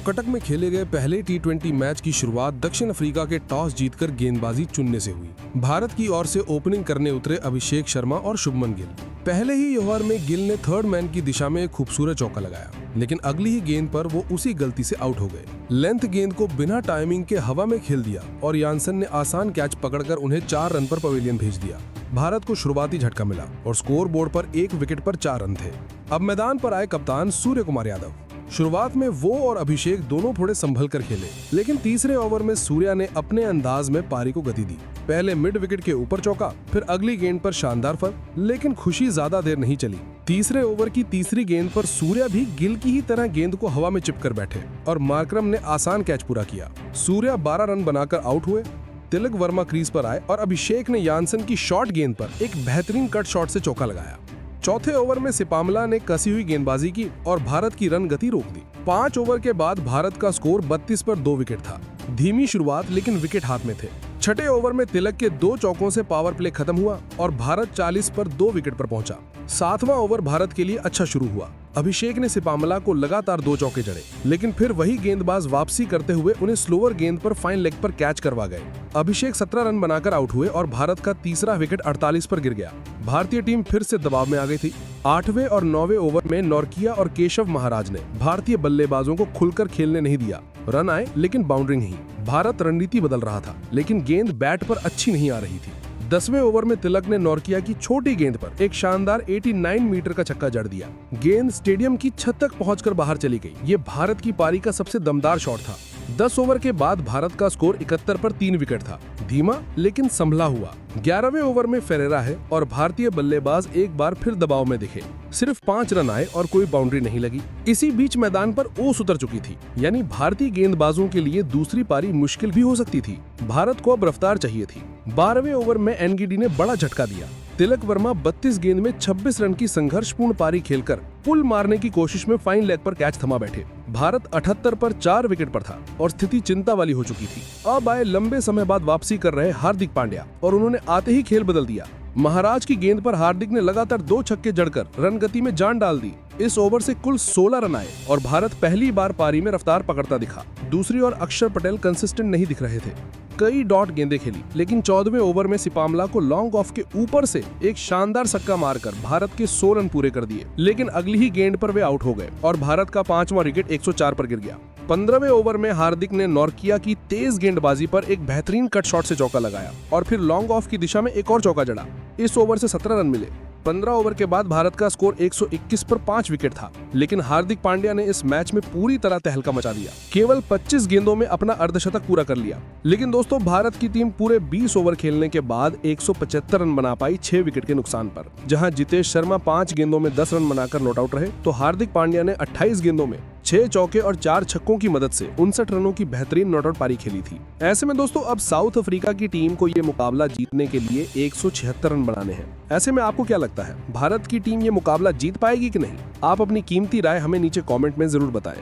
कटक में खेले गए पहले टी20 मैच की शुरुआत दक्षिण अफ्रीका के टॉस जीतकर गेंदबाजी चुनने से हुई। भारत की ओर से ओपनिंग करने उतरे अभिषेक शर्मा और शुभमन गिल। पहले ही ओवर में गिल ने थर्ड मैन की दिशा में एक खूबसूरत चौका लगाया, लेकिन अगली ही गेंद पर वो उसी गलती से आउट हो गए। लेंथ गेंद को बिना टाइमिंग के हवा में खेल दिया और यानसन ने आसान कैच पकड़कर उन्हें 4 रन पर पवेलियन भेज दिया। भारत को शुरुआती झटका मिला और स्कोर बोर्ड पर 1 विकेट पर 4 रन थे। अब मैदान पर आए कप्तान सूर्य कुमार यादव। शुरुआत में वो और अभिषेक दोनों थोड़े संभल कर खेले, लेकिन तीसरे ओवर में सूर्या ने अपने अंदाज में पारी को गति दी। पहले मिड विकेट के ऊपर चौका, फिर अगली गेंद पर शानदार फल, लेकिन खुशी ज्यादा देर नहीं चली। तीसरे ओवर की तीसरी गेंद पर सूर्या भी गिल की ही तरह गेंद को हवा में चिपकर बैठे और मार्करम ने आसान कैच पूरा किया। सूर्या 12 रन बनाकर आउट हुए। तिलक वर्मा क्रीज पर आए और अभिषेक ने यानसन की शॉर्ट गेंद पर एक बेहतरीन कट शॉट से चौका लगाया। चौथे ओवर में सिपामला ने कसी हुई गेंदबाजी की और भारत की रन गति रोक दी। 5 ओवर के बाद भारत का स्कोर 32 पर 2 विकेट था। धीमी शुरुआत, लेकिन विकेट हाथ में थे। छठे ओवर में तिलक के 2 चौकों से पावर प्ले खत्म हुआ और भारत 40 पर 2 विकेट पर पहुंचा। 7वां ओवर भारत के लिए अच्छा शुरू हुआ। अभिषेक ने सिपामला को लगातार 2 चौके जड़े, लेकिन फिर वही गेंदबाज वापसी करते हुए उन्हें स्लोअर गेंद पर फाइन लेग पर कैच करवा गए। अभिषेक 17 रन बनाकर आउट हुए और भारत का तीसरा विकेट 48 पर गिर गया। भारतीय टीम फिर से दबाव में आ गई थी। 8वें और 9वें ओवर में नौरकिया और केशव महाराज ने भारतीय बल्लेबाजों को खुलकर खेलने नहीं दिया। रन आए, लेकिन बाउंड्री नहीं। भारत रणनीति बदल रहा था, लेकिन गेंद बैट पर अच्छी नहीं आ रही थी। 10वें ओवर में तिलक ने नौरकिया की छोटी गेंद पर एक शानदार 89 मीटर का छक्का जड़ दिया। गेंद स्टेडियम की छत तक पहुंचकर बाहर चली गई। ये भारत की पारी का सबसे दमदार शॉट था। 10 ओवर के बाद भारत का स्कोर 71 पर 3 विकेट था। धीमा लेकिन संभला हुआ। 11वें ओवर में फेरेरा है और भारतीय बल्लेबाज एक बार फिर दबाव में दिखे। सिर्फ 5 रन आए और कोई बाउंड्री नहीं लगी। इसी बीच मैदान पर ओस उतर चुकी थी, यानी भारतीय गेंदबाजों के लिए दूसरी पारी मुश्किल भी हो सकती थी। भारत को अब रफ्तार चाहिए थी। 12वें ओवर में एनगिडी ने बड़ा झटका दिया। तिलक वर्मा 32 गेंद में 26 रन की संघर्षपूर्ण पारी खेलकर पुल मारने की कोशिश में फाइन लेग पर कैच थमा बैठे। भारत 78 पर 4 विकेट पर था और स्थिति चिंता वाली हो चुकी थी। अब आए लंबे समय बाद वापसी कर रहे हार्दिक पांड्या और उन्होंने आते ही खेल बदल दिया। महाराज की गेंद पर हार्दिक ने लगातार 2 छक्के जड़कर रन गति में जान डाल दी। इस ओवर से कुल 16 रन आए और भारत पहली बार पारी में रफ्तार पकड़ता दिखा। दूसरी ओर अक्षर पटेल कंसिस्टेंट नहीं दिख रहे थे। कई डॉट गेंदें खेली, लेकिन 14वें ओवर में सिपामला को लॉन्ग ऑफ के ऊपर से एक शानदार छक्का मारकर भारत के 100 रन पूरे कर दिए, लेकिन अगली ही गेंद पर वे आउट हो गए और भारत का 5वां विकेट 104 पर गिर गया। 15वें ओवर में हार्दिक ने नौरकिया की तेज गेंदबाजी पर एक बेहतरीन कट शॉट से चौका लगाया और फिर लॉन्ग ऑफ की दिशा में एक और चौका जड़ा। इस ओवर से 17 रन मिले। 15 ओवर के बाद भारत का स्कोर 121 पर 5 विकेट था, लेकिन हार्दिक पांड्या ने इस मैच में पूरी तरह तहलका मचा दिया। केवल 25 गेंदों में अपना अर्धशतक पूरा कर लिया। लेकिन दोस्तों, भारत की टीम पूरे 20 ओवर खेलने के बाद 175 रन बना पाई 6 विकेट के नुकसान पर। जहां जितेश शर्मा 5 गेंदों में 10 रन बनाकर नॉट आउट रहे, तो हार्दिक पांड्या ने 28 गेंदों में 6 चौके और 4 छक्कों की मदद से 59 रनों की बेहतरीन नॉट आउट पारी खेली थी। ऐसे में दोस्तों, अब साउथ अफ्रीका की टीम को ये मुकाबला जीतने के लिए 176 रन बनाने हैं। ऐसे में आपको क्या लगता है, भारत की टीम ये मुकाबला जीत पाएगी कि नहीं? आप अपनी कीमती राय हमें नीचे कमेंट में जरूर बताएं।